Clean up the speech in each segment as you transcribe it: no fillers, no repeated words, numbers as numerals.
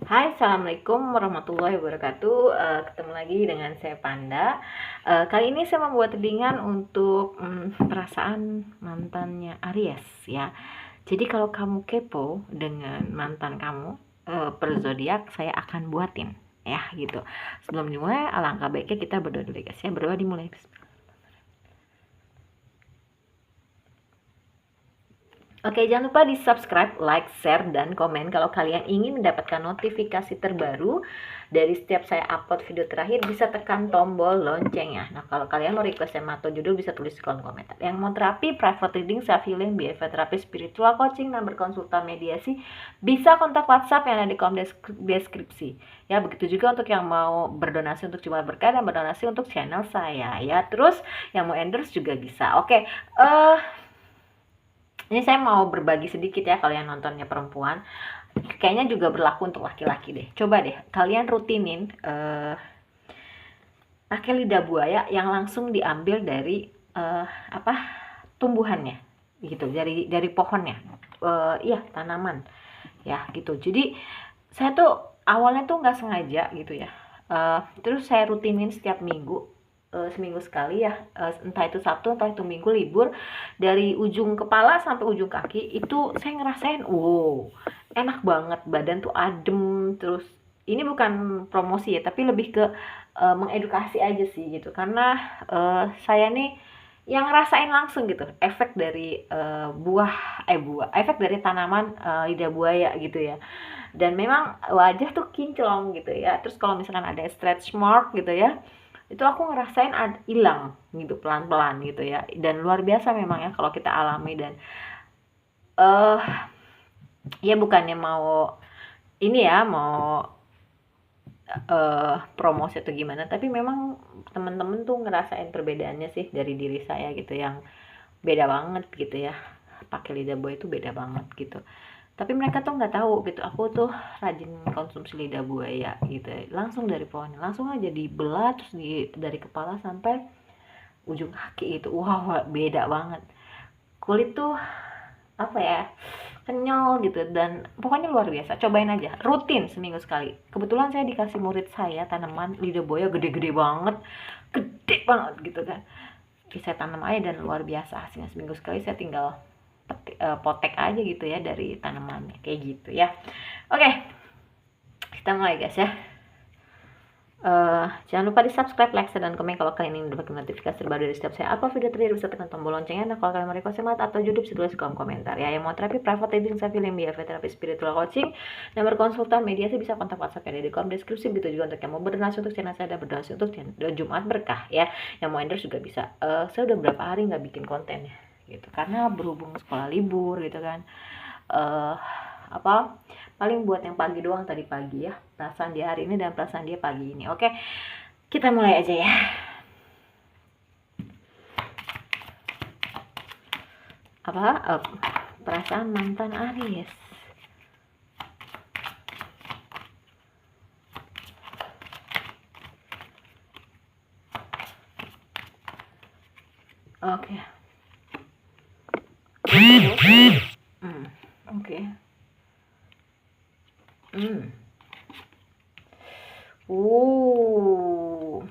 Hai, assalamualaikum warahmatullahi wabarakatuh. Ketemu lagi dengan saya Panda. Kali ini saya membuat readingan untuk perasaan mantannya Aries ya. Jadi kalau kamu kepo dengan mantan kamu per zodiak, saya akan buatin ya gitu. Sebelum dimulai, alangkah baiknya kita berdoa dulu guys ya. Berdoa dimulai. Oke, jangan lupa di subscribe, like, share, dan komen kalau kalian ingin mendapatkan notifikasi terbaru dari setiap saya upload video terakhir. Bisa tekan tombol loncengnya. Nah, kalau kalian mau request tema atau judul bisa tulis di kolom komentar. Yang mau terapi, private reading, self healing, behavior therapy, spiritual coaching, dan berkonsultan mediasi, bisa kontak WhatsApp yang ada di kolom deskripsi. Ya, begitu juga untuk yang mau berdonasi untuk Jumat Berkah dan berdonasi untuk channel saya ya. Terus yang mau endorse juga bisa. Oke, ini saya mau berbagi sedikit ya, kalau yang nontonnya perempuan. Kayaknya juga berlaku untuk laki-laki deh. Coba deh, kalian rutinin pakai lidah buaya yang langsung diambil dari tumbuhannya, gitu, dari pohonnya, iya tanaman, ya gitu. Jadi saya tuh awalnya tuh nggak sengaja gitu ya. Terus saya rutinin setiap minggu, seminggu sekali ya, entah itu Sabtu entah itu Minggu libur, dari ujung kepala sampai ujung kaki itu saya ngerasain wow, enak banget, badan tuh adem. Terus ini bukan promosi ya, tapi lebih ke mengedukasi aja sih gitu, karena saya nih yang ngerasain langsung gitu efek dari efek dari tanaman lidah buaya gitu ya. Dan memang wajah tuh kinclong gitu ya. Terus kalau misalkan ada stretch mark gitu ya, itu aku ngerasain hilang gitu pelan-pelan gitu ya. Dan luar biasa memang ya kalau kita alami. Dan eh ya bukannya mau ini ya, mau promosi atau gimana, tapi memang temen-temen tuh ngerasain perbedaannya sih dari diri saya gitu, yang beda banget gitu ya. Pakai lidah buaya itu beda banget gitu, tapi mereka tuh nggak tahu gitu aku tuh rajin konsumsi lidah buaya gitu, langsung dari pohonnya, langsung aja dibelah, terus dari kepala sampai ujung kaki itu. Wow, beda banget. Kulit tuh apa ya, kenyal gitu, dan pokoknya luar biasa. Cobain aja, rutin seminggu sekali. Kebetulan saya dikasih murid saya tanaman lidah buaya gede-gede banget, gede banget gitu kan. Saya tanam aja dan luar biasa hasilnya. Seminggu sekali saya tinggal potek aja gitu ya dari tanamannya, kayak gitu ya. Oke, kita mulai guys ya. Jangan lupa di subscribe, like, share, dan komen kalau kalian ingin mendapatkan notifikasi terbaru dari setiap saya upload video terbaru. Bisa tekan tombol loncengnya. Nah, kalau kalian mau request tema atau judul bisa tulis di kolom komentar ya. Yang mau terapi, private reading, self healing, behavior therapy, spiritual coaching, dan berkonsultan mediasi bisa kontak WhatsApp ya di kolom deskripsi. Begitu juga untuk yang mau berdonasi untuk channel saya dan berdonasi untuk Jumat Berkah ya. Yang mau endorse juga bisa. Saya udah berapa hari nggak bikin konten ya gitu, karena berhubung sekolah libur gitu kan. Paling buat yang pagi doang tadi pagi ya, perasaan dia hari ini dan perasaan dia pagi ini. Oke, kita mulai aja ya. Perasaan mantan Aries. Oke. Oke. Oh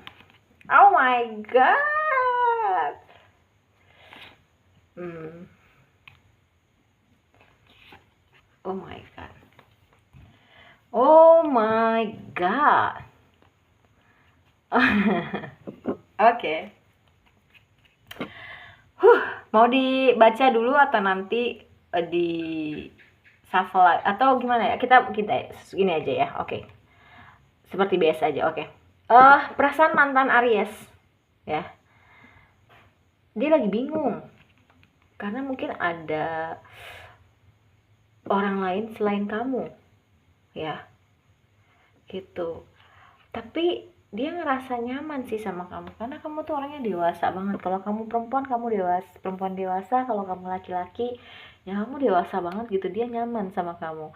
my god. Oh my god. Oh my god. Oke. Mau dibaca dulu atau nanti di shuffle atau gimana ya? Kita ini aja ya. Oke. Seperti biasa aja. Oke. Perasaan mantan Aries ya. Dia lagi bingung. Karena mungkin ada orang lain selain kamu. Ya. Gitu. Tapi dia ngerasa nyaman sih sama kamu, karena kamu tuh orangnya dewasa banget. Kalau kamu perempuan, kamu dewasa, perempuan dewasa. Kalau kamu laki-laki, ya kamu dewasa banget gitu. Dia nyaman sama kamu,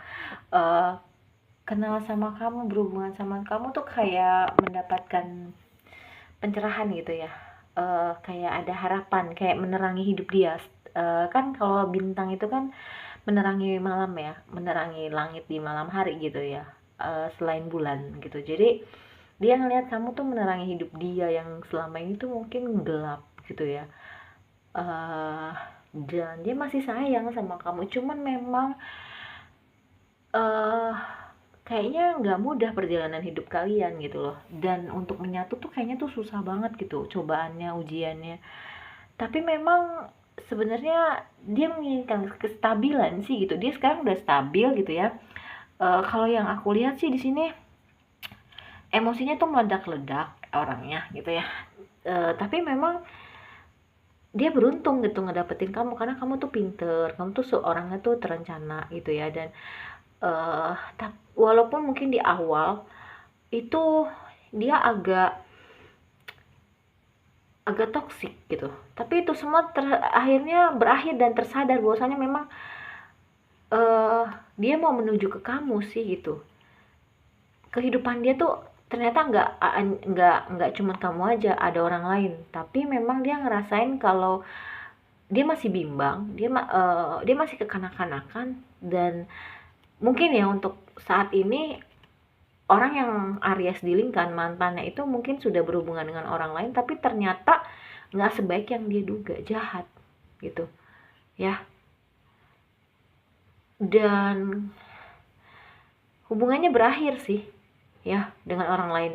kenal sama kamu, berhubungan sama kamu tuh kayak mendapatkan pencerahan gitu ya. Kayak ada harapan, kayak menerangi hidup dia. Kan kalau bintang itu kan menerangi malam ya, menerangi langit di malam hari gitu ya. selain bulan gitu. Jadi dia ngelihat kamu tuh menerangi hidup dia yang selama ini tuh mungkin gelap gitu ya. Dan dia masih sayang sama kamu, cuman memang uh, kayaknya nggak mudah perjalanan hidup kalian gitu loh. Dan untuk menyatu tuh kayaknya tuh susah banget gitu cobaannya, ujiannya. Tapi memang sebenarnya dia menginginkan kestabilan sih gitu. Dia sekarang udah stabil gitu ya. Kalau yang aku lihat sih di sini emosinya tuh meledak-ledak orangnya gitu ya. Tapi memang dia beruntung gitu ngedapetin kamu karena kamu tuh pinter, kamu tuh seorangnya tuh terencana gitu ya. Dan walaupun mungkin di awal itu dia agak toksik gitu, tapi itu semua akhirnya berakhir dan tersadar bahwasanya memang dia mau menuju ke kamu sih gitu. Kehidupan dia tuh ternyata nggak cuma kamu aja, ada orang lain, tapi memang dia ngerasain kalau dia masih bimbang, dia masih kekanak-kanakan. Dan mungkin ya untuk saat ini orang yang Aries dilingkan mantannya itu mungkin sudah berhubungan dengan orang lain, tapi ternyata nggak sebaik yang dia duga, jahat gitu ya. Dan hubungannya berakhir sih ya dengan orang lain.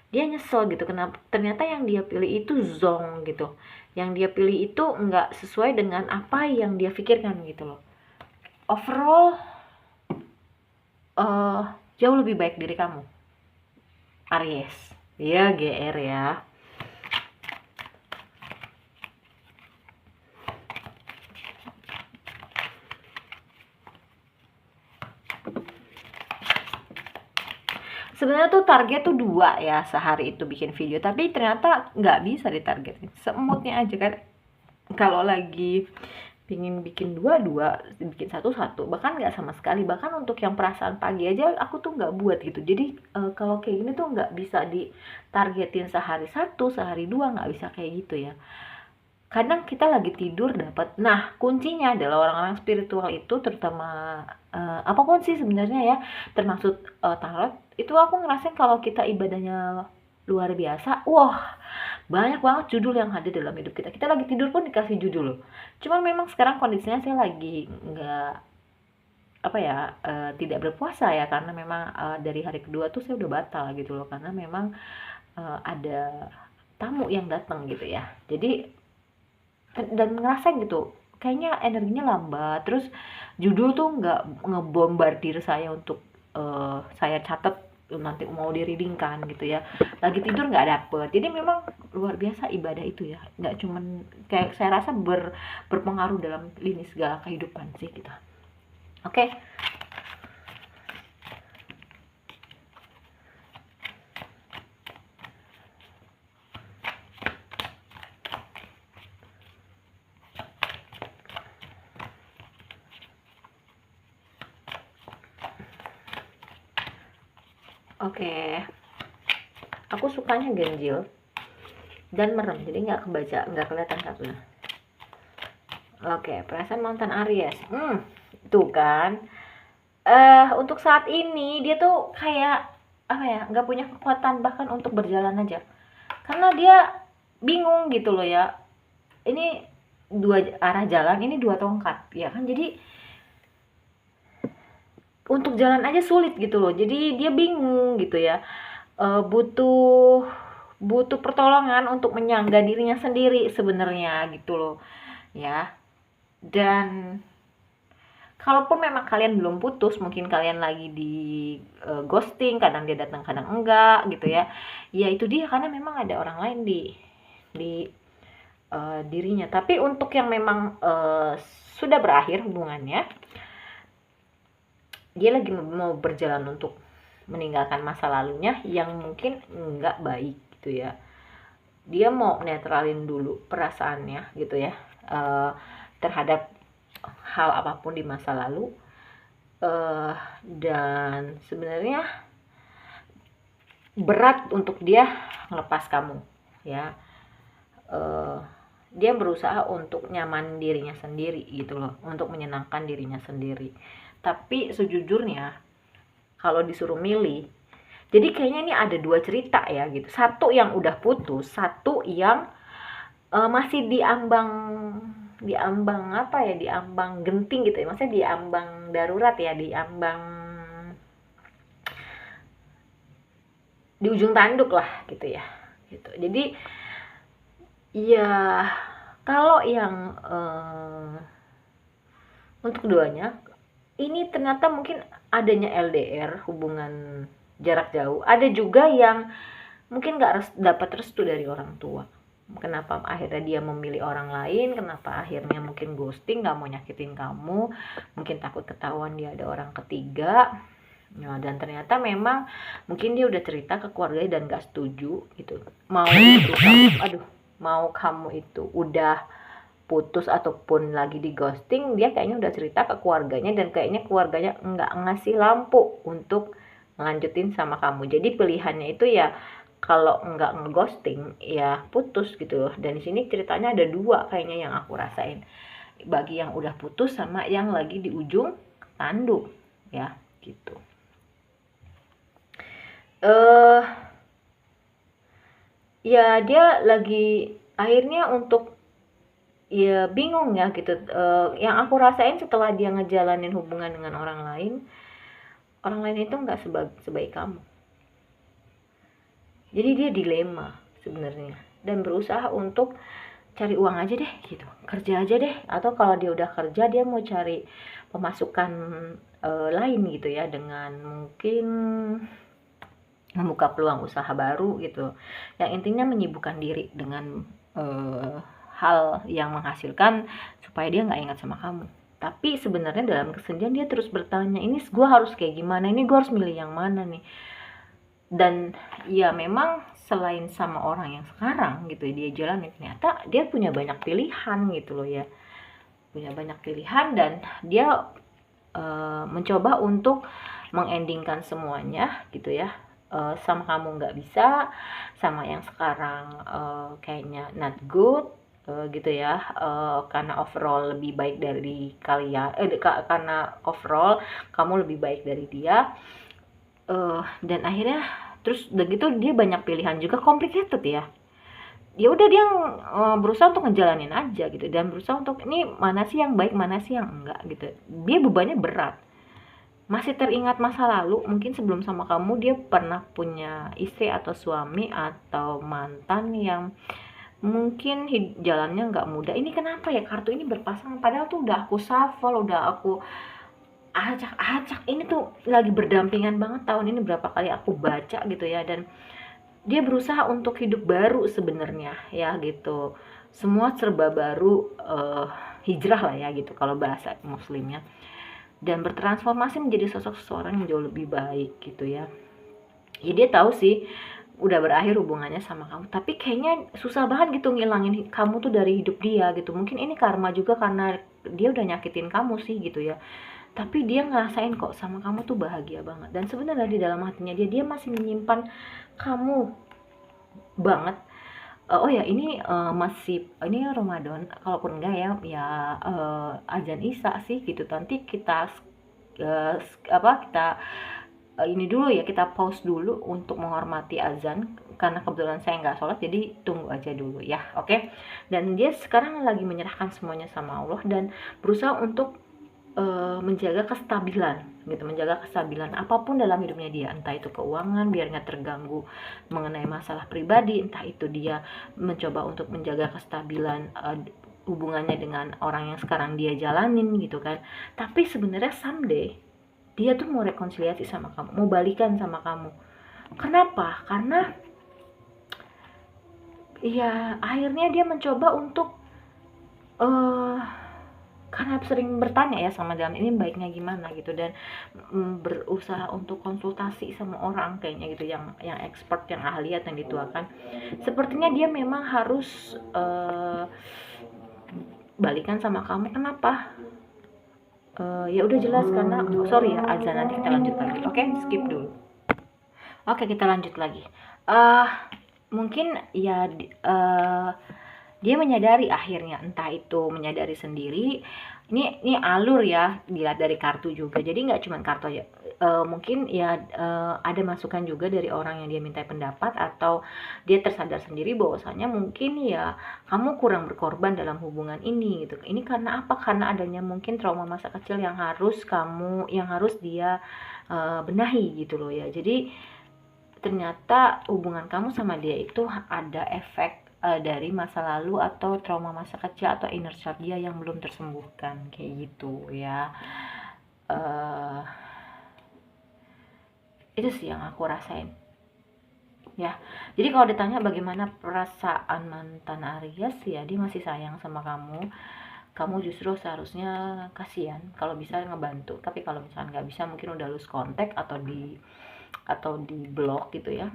Dia nyesel gitu, kenapa ternyata yang dia pilih itu zong gitu, yang dia pilih itu nggak sesuai dengan apa yang dia pikirkan gitu loh. Overall jauh lebih baik dari kamu, Aries ya. GR ya. Sebenarnya tuh target tuh 2 ya sehari itu bikin video, tapi ternyata nggak bisa ditargetin, semutnya aja kan. Kalau lagi pingin bikin dua bikin satu, bahkan nggak sama sekali. Bahkan untuk yang perasaan pagi aja aku tuh nggak buat gitu. Jadi kalau kayak gini tuh nggak bisa ditargetin sehari 1, sehari 2, nggak bisa kayak gitu ya. Kadang kita lagi tidur dapat. Nah, kuncinya adalah orang-orang spiritual itu, terutama apapun sih sebenarnya ya, termasuk tarot, itu aku ngerasain kalau kita ibadahnya luar biasa, wah banyak banget judul yang hadir dalam hidup kita. Kita lagi tidur pun dikasih judul loh. Cuma memang sekarang kondisinya saya lagi nggak apa ya, tidak berpuasa ya, karena memang dari hari kedua tuh saya udah batal gitu loh, karena memang ada tamu yang datang gitu ya. Jadi dan ngerasain gitu kayaknya energinya lambat, terus judul tuh nggak ngebombardir saya untuk saya catat nanti mau di reading kan gitu ya. Lagi tidur nggak dapet. Jadi memang luar biasa ibadah itu ya, nggak cuman kayak saya rasa berpengaruh dalam lini segala kehidupan sih kita. Oke. Oke, aku sukanya ganjil dan merem, jadi nggak kebaca, nggak kelihatan kartunya. Oke, perasaan mantan Aries. Tuh kan. Untuk saat ini dia tuh kayak apa ya, nggak punya kekuatan bahkan untuk berjalan aja. Karena dia bingung gitu loh ya. Ini 2 arah jalan, ini 2 tongkat, ya kan? Jadi untuk jalan aja sulit gitu loh. Jadi dia bingung gitu ya. Butuh pertolongan untuk menyangga dirinya sendiri sebenarnya gitu loh ya. Dan kalaupun memang kalian belum putus, mungkin kalian lagi di ghosting, kadang dia datang kadang enggak gitu ya. Ya itu dia, karena memang ada orang lain di dirinya. Tapi untuk yang memang sudah berakhir hubungannya, dia lagi mau berjalan untuk meninggalkan masa lalunya yang mungkin enggak baik gitu ya. Dia mau netralin dulu perasaannya gitu ya, terhadap hal apapun di masa lalu. Dan sebenarnya berat untuk dia ngelepas kamu ya. Dia berusaha untuk nyaman dirinya sendiri gitu loh, untuk menyenangkan dirinya sendiri. Tapi sejujurnya kalau disuruh milih. Jadi kayaknya ini ada dua cerita ya gitu. Satu yang udah putus, satu yang masih diambang apa ya, diambang genting gitu ya, maksudnya diambang darurat ya, diambang di ujung tanduk lah gitu ya gitu. Jadi ya kalau yang untuk keduanya ini ternyata mungkin adanya LDR, hubungan jarak jauh, ada juga yang mungkin nggak dapat restu dari orang tua. Kenapa akhirnya dia memilih orang lain, kenapa akhirnya mungkin ghosting, nggak mau nyakitin kamu, mungkin takut ketahuan dia ada orang ketiga. Nah, dan ternyata memang mungkin dia udah cerita ke keluarganya dan gak setuju gitu. Mau kamu itu udah putus ataupun lagi di ghosting, dia kayaknya udah cerita ke keluarganya dan kayaknya keluarganya nggak ngasih lampu untuk ngelanjutin sama kamu. Jadi pilihannya itu ya kalau nggak ngeghosting ya putus gitu loh. Dan di sini ceritanya ada dua kayaknya yang aku rasain, bagi yang udah putus sama yang lagi di ujung tanduk ya gitu. Ya dia lagi akhirnya untuk ya bingung ya gitu. Yang aku rasain setelah dia ngejalanin hubungan dengan orang lain itu nggak sebaik kamu. Jadi dia dilema sebenarnya dan berusaha untuk cari uang aja deh gitu, kerja aja deh, atau kalau dia udah kerja dia mau cari pemasukan lain gitu ya, dengan mungkin membuka peluang usaha baru gitu. Yang intinya menyibukkan diri dengan hal yang menghasilkan supaya dia nggak ingat sama kamu. Tapi sebenarnya dalam kesedihan dia terus bertanya, ini gue harus kayak gimana, ini gue harus milih yang mana nih. Dan ya memang selain sama orang yang sekarang gitu dia jalanin, ternyata dia punya banyak pilihan gitu loh ya, punya banyak pilihan. Dan dia mencoba untuk mengendingkan semuanya gitu ya. Sama kamu nggak bisa, sama yang sekarang kayaknya not good gitu ya, karena overall lebih baik dari kalian, karena overall kamu lebih baik dari dia. Dan akhirnya terus begitu dia banyak pilihan juga, complicated ya. Ya udah dia berusaha untuk ngejalanin aja gitu, dan berusaha untuk ini mana sih yang baik, mana sih yang enggak gitu. Dia bebannya berat, masih teringat masa lalu, mungkin sebelum sama kamu dia pernah punya istri atau suami atau mantan yang mungkin jalannya nggak mudah. Ini kenapa ya kartu ini berpasangan, padahal tuh udah aku shuffle, udah aku acak-acak, ini tuh lagi berdampingan banget tahun ini, berapa kali aku baca gitu ya. Dan dia berusaha untuk hidup baru sebenarnya ya gitu, semua serba baru, hijrah lah ya gitu kalau bahasa muslimnya, dan bertransformasi menjadi sosok seseorang yang jauh lebih baik gitu ya. Ya dia tahu sih udah berakhir hubungannya sama kamu, tapi kayaknya susah banget gitu ngilangin kamu tuh dari hidup dia gitu. Mungkin ini karma juga karena dia udah nyakitin kamu sih gitu ya, tapi dia ngerasain kok sama kamu tuh bahagia banget. Dan sebenarnya di dalam hatinya dia masih menyimpan kamu banget. Oh ya ini masih ini Ramadan, kalaupun enggak ya azan Isya sih gitu. Nanti kita kita ini dulu ya, kita pause dulu untuk menghormati azan, karena kebetulan saya nggak sholat, jadi tunggu aja dulu ya, oke? Dan dia sekarang lagi menyerahkan semuanya sama Allah dan berusaha untuk menjaga kestabilan gitu, menjaga kestabilan apapun dalam hidupnya dia, entah itu keuangan biar nggak terganggu mengenai masalah pribadi, entah itu dia mencoba untuk menjaga kestabilan hubungannya dengan orang yang sekarang dia jalanin gitu kan. Tapi sebenarnya someday dia tuh mau rekonsiliasi sama kamu, mau balikan sama kamu. Kenapa? Karena ya akhirnya dia mencoba untuk karena sering bertanya ya sama jalan ini baiknya gimana gitu, dan berusaha untuk konsultasi sama orang kayaknya gitu, yang expert, yang ahli yang dituakan. Sepertinya dia memang harus balikan sama kamu. Kenapa? Ya udah jelas karena sorry ya azan, nanti kita lanjut lagi. Oke, skip dulu. Oke, kita lanjut lagi. Mungkin ya dia menyadari akhirnya, entah itu menyadari sendiri. Ini alur ya, dilihat dari kartu juga, jadi nggak cuma kartu aja. Mungkin ya ada masukan juga dari orang yang dia minta pendapat, atau dia tersadar sendiri bahwasanya mungkin ya kamu kurang berkorban dalam hubungan ini gitu. Ini karena apa? Karena adanya mungkin trauma masa kecil yang harus dia benahi gitu loh ya. Jadi ternyata hubungan kamu sama dia itu ada efek dari masa lalu atau trauma masa kecil atau inner child dia yang belum tersembuhkan, kayak gitu ya. uh, itu sih yang aku rasain ya. Jadi kalau ditanya bagaimana perasaan mantan Aries, ya dia masih sayang sama kamu justru seharusnya kasihan, kalau bisa ngebantu. Tapi kalau misalnya nggak bisa, mungkin udah lose kontak atau di blok gitu ya,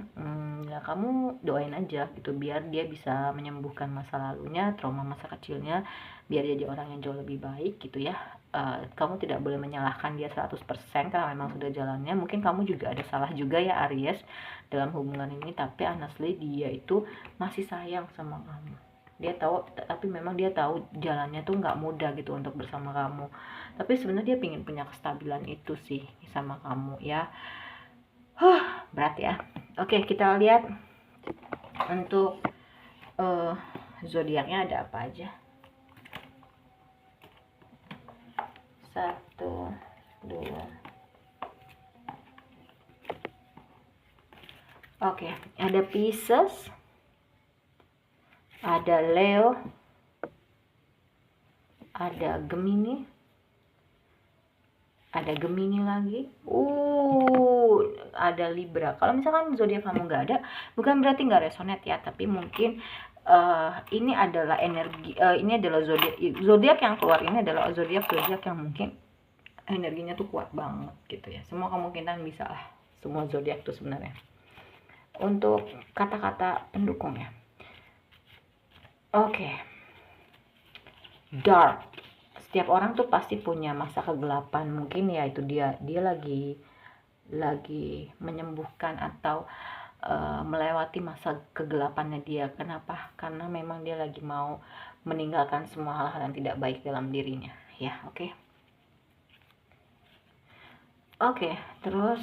ya kamu doain aja gitu, biar dia bisa menyembuhkan masa lalunya, trauma masa kecilnya, biar jadi orang yang jauh lebih baik gitu ya. Kamu tidak boleh menyalahkan dia 100% karena memang sudah jalannya. Mungkin kamu juga ada salah juga ya Aries dalam hubungan ini, tapi honestly dia itu masih sayang sama kamu. Dia tahu, tapi memang dia tahu jalannya tuh nggak mudah gitu untuk bersama kamu, tapi sebenarnya dia pengen punya kestabilan itu sih sama kamu ya. Berat ya. Oke, kita lihat untuk zodiaknya ada apa aja. 1, 2. Oke, ada Pisces, ada Leo, ada Gemini, ada Gemini lagi, ada Libra. Kalau misalkan zodiak kamu nggak ada, bukan berarti nggak resonate ya, tapi mungkin ini adalah energi, ini adalah zodiak yang keluar ini adalah zodiak yang mungkin energinya tuh kuat banget gitu ya. Semua kemungkinan bisa lah, semua zodiak tuh sebenarnya. Untuk kata-kata pendukung ya. Oke. Dark. Setiap orang tuh pasti punya masa kegelapan, mungkin ya itu dia lagi menyembuhkan atau melewati masa kegelapannya dia. Kenapa? Karena memang dia lagi mau meninggalkan semua hal-hal yang tidak baik dalam dirinya ya. Oke, terus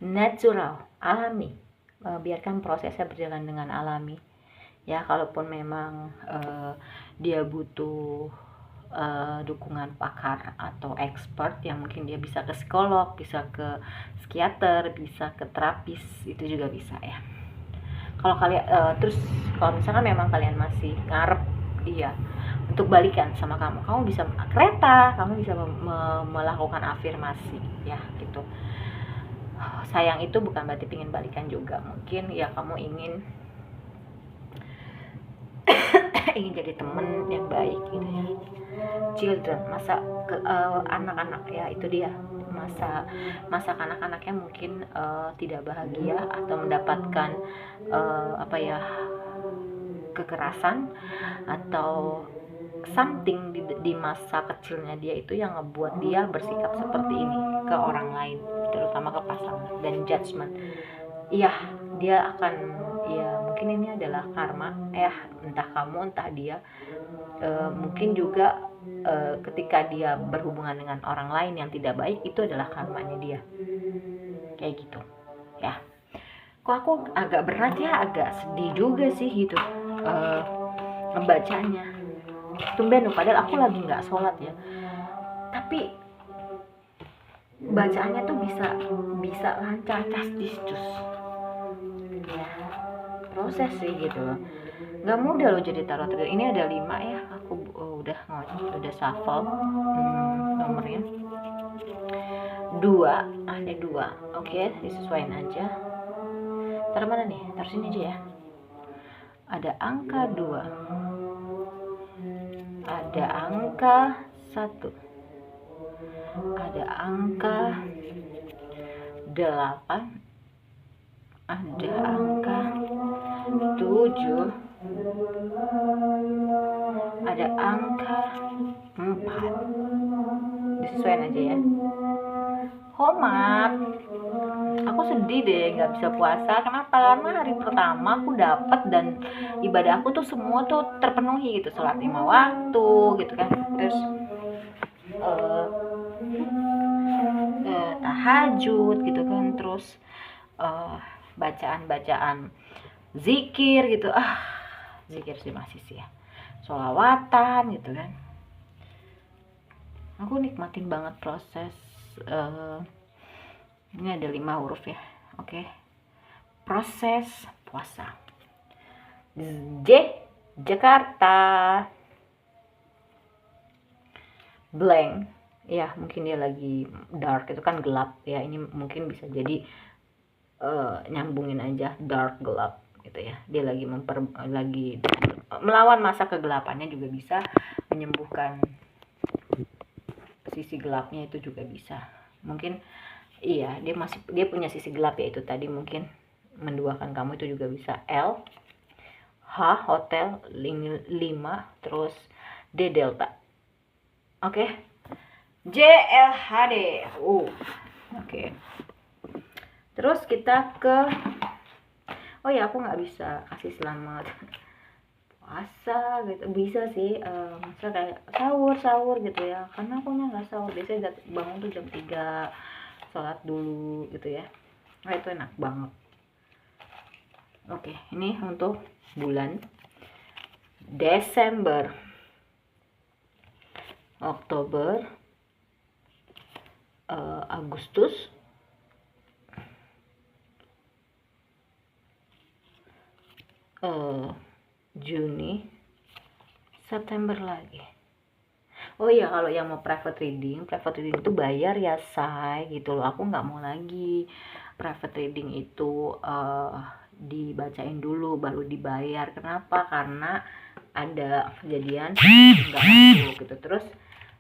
natural, alami. Biarkan prosesnya berjalan dengan alami ya. Kalaupun memang dia butuh dukungan pakar atau expert yang mungkin dia bisa ke psikolog, bisa ke psikiater, bisa ke terapis, itu juga bisa ya. Kalau kalian terus kalau misalkan memang kalian masih ngarep dia untuk balikan sama kamu bisa kereta, kamu bisa melakukan afirmasi ya gitu. Sayang itu bukan berarti pingin balikan juga, mungkin ya kamu ingin jadi temen yang baik gitu ya. Children, masa anak-anak ya, itu dia masa kanak-kanaknya mungkin tidak bahagia atau mendapatkan kekerasan atau something di masa kecilnya dia itu yang ngebuat dia bersikap seperti ini ke orang lain, terutama ke pasangan, dan judgment. Iya, dia akan, ya mungkin ini adalah karma ya, entah kamu entah dia. Mungkin juga ketika dia berhubungan dengan orang lain yang tidak baik, itu adalah karmanya dia, kayak gitu ya. Kok aku agak berat ya, agak sedih juga sih gitu membacanya. Tumben loh, padahal aku lagi nggak sholat ya, tapi bacaannya tuh bisa lancar, castis ya. Proses sih gitu loh, nggak mudah loh jadi tarot reader. Ini ada 5 ya, aku udah shuffle nomornya 2, ada 2. Oke, disesuaikan aja. Taruh mana nih? Taruh sini aja ya. Ada angka 2, ada angka 1, ada angka 8, ada angka 7, ada angka 4. Disesuaikan aja ya. Homat, aku sedih deh nggak bisa puasa. Kenapa? Karena hari pertama aku dapet dan ibadah aku tuh semua tuh terpenuhi gitu, sholat 5 waktu gitu kan, terus eh, tahajud gitu kan, terus eh, bacaan-bacaan zikir gitu. Zikir sih masih sih ya, sholawatan gitu kan. Aku nikmatin banget proses. eh, ini ada 5 huruf ya. Oke. Proses puasa. J, Jakarta. Blank, ya mungkin dia lagi dark, itu kan gelap ya, ini mungkin bisa jadi nyambungin aja dark, gelap gitu ya. Dia lagi lagi melawan masa kegelapannya, juga bisa menyembuhkan sisi gelapnya, itu juga bisa. Mungkin iya, dia punya sisi gelap ya, itu tadi mungkin menduakan kamu, itu juga bisa. L, H, hotel, 5, terus D, delta. Oke. JLHD. Oke. Terus kita ke, oh ya, aku nggak bisa kasih selamat puasa gitu. Bisa sih, misal kayak sahur gitu ya, karena aku nggak sahur, biasanya bangun tuh jam 3, sholat dulu gitu ya. Nah, itu enak banget. Oke, ini untuk bulan Desember, Oktober, Agustus, Juni, September lagi. Oh iya, kalau yang mau private reading itu bayar ya, say gitu loh. Aku nggak mau lagi private reading itu dibacain dulu baru dibayar. Kenapa? Karena ada kejadian nggak masuk gitu. Terus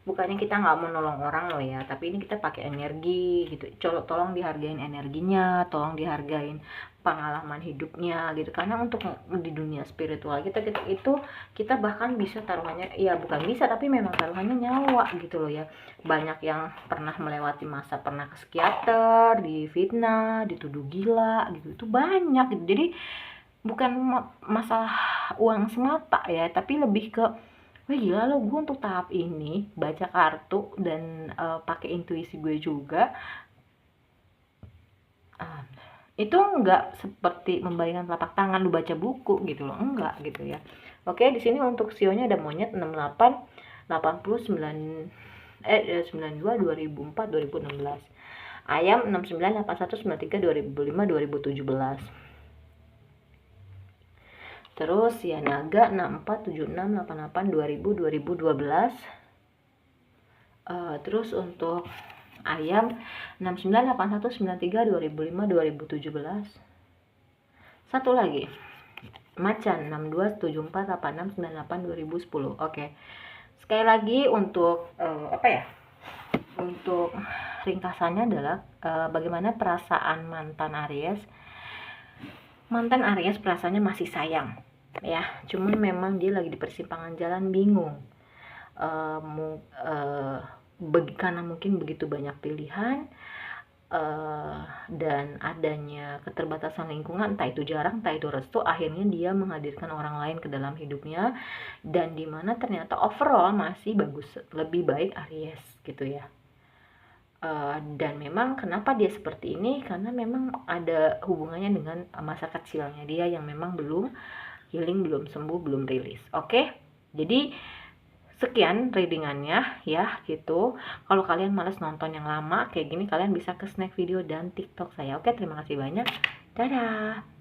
bukannya kita nggak mau nolong orang loh ya, tapi ini kita pakai energi gitu. Tolong dihargain energinya, tolong dihargain pengalaman hidupnya gitu. Karena untuk di dunia spiritual kita bahkan bisa taruhannya, ya bukan bisa, tapi memang taruhannya nyawa gitu loh ya. Banyak yang pernah melewati masa pernah ke psikiater, difitnah, dituduh gila gitu, itu banyak gitu. Jadi bukan masalah uang semata ya, tapi lebih ke, wah gila lo, gue untuk tahap ini baca kartu dan pakai intuisi gue juga, itu enggak seperti membayangkan telapak tangan lu baca buku gitu loh, enggak gitu ya. Oke, di sini untuk sionya ada monyet 68 89 92 2004 2016, ayam 69 81 93 2005 2017. Terus ya naga 64 76 88 2000 2012. Terus untuk ayam 69 81 93 2005 2017. Satu lagi macan 62 74 86 98 2010. Oke. Sekali lagi untuk untuk ringkasannya adalah bagaimana perasaan mantan Aries. Mantan Aries perasaannya masih sayang ya, cuman memang dia lagi di persimpangan jalan, bingung, karena mungkin begitu banyak pilihan dan adanya keterbatasan lingkungan, entah itu jarang entah itu restu, akhirnya dia menghadirkan orang lain ke dalam hidupnya, dan dimana ternyata overall masih bagus, lebih baik Aries gitu ya. Dan memang kenapa dia seperti ini, karena memang ada hubungannya dengan masa kecilnya dia yang memang belum healing, belum sembuh, belum rilis. Oke, jadi sekian readingannya ya gitu. Kalau kalian males nonton yang lama kayak gini, kalian bisa ke snack video dan TikTok saya. Oke, terima kasih banyak, dadah.